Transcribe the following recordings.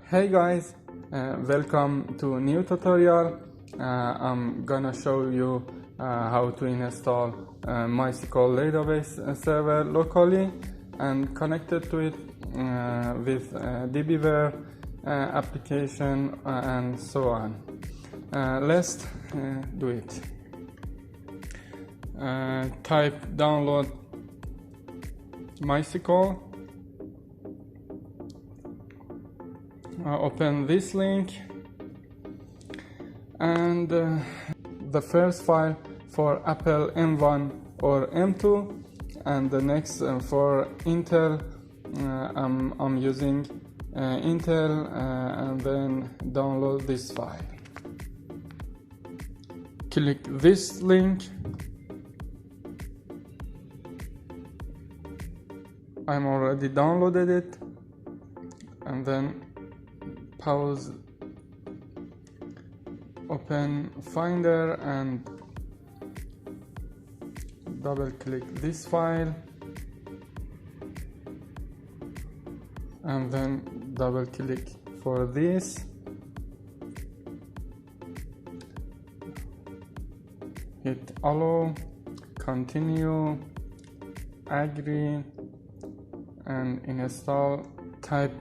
Hey guys, welcome to a new tutorial. I'm gonna show you how to install MySQL database server locally and connect it to it with DBeaver application and so on. Let's do it. Type download MySQL. Open this link, and the first file for Apple M1 or M2, and the next for Intel. I'm using Intel, and then download this file. Click this link. I'm already downloaded it, and then pause, open Finder and double click this file, and then double click for this, hit allow, continue, agree, and install. Type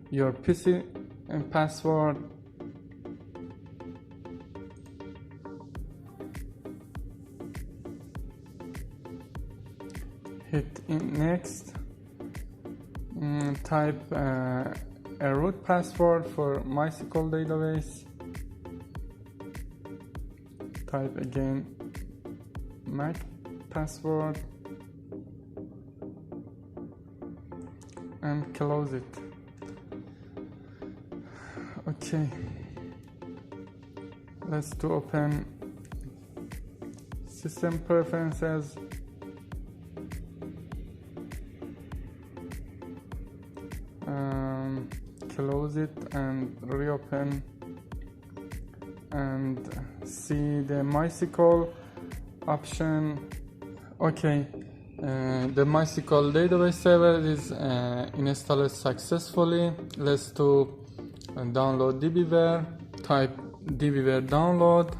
your PC and password, hit next, type a root password for MySQL database, type again Mac password, and close it. Okay, let's open system preferences, close it and reopen, and see the MySQL option. Okay, the MySQL database server is installed successfully. Let's download DBeaver. Type DBeaver download.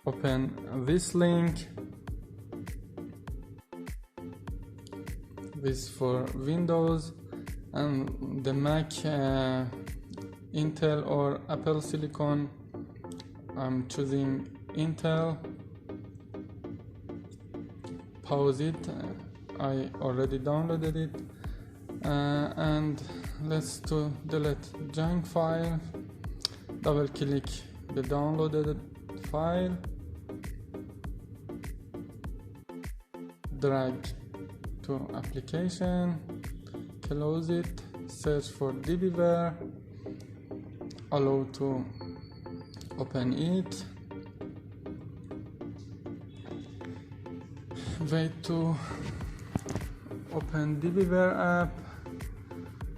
Open this link. This for Windows, and the Mac Intel or Apple Silicon. I'm choosing Intel. Pause it. I already downloaded it, and let's delete junk file. Double click the downloaded file, drag to application, close it, search for DBeaver, allow to open it, wait to open DBeaver app.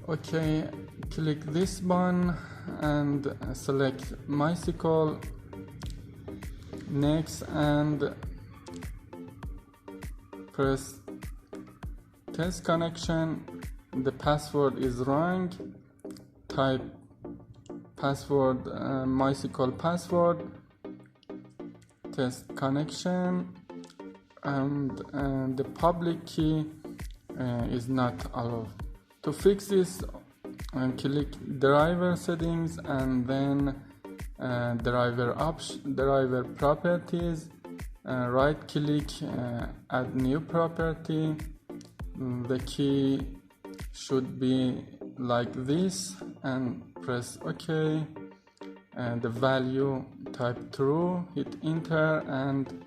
Okay, click this button and select MySQL, next, and press test connection. The password is wrong. Type password, MySQL password, test connection, and the public key is not allowed. To fix this, click driver settings, and then driver properties, right click, add new property. The key should be like this, and press OK, and the value type true, hit enter, and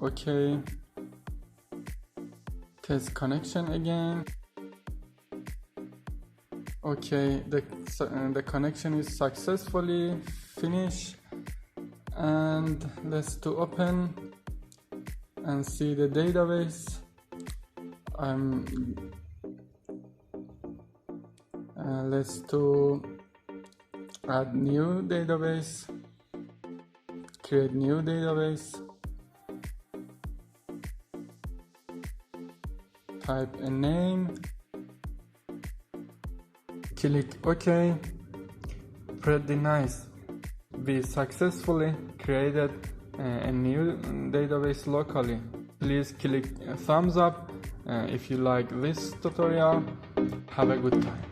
OK. Test connection again. Okay, the connection is successfully finished, and let's open and see the database. Let's add new database, create new database, type a name, click OK. Pretty nice. We successfully created a new database locally. Please click thumbs up if you like this tutorial. Have a good time.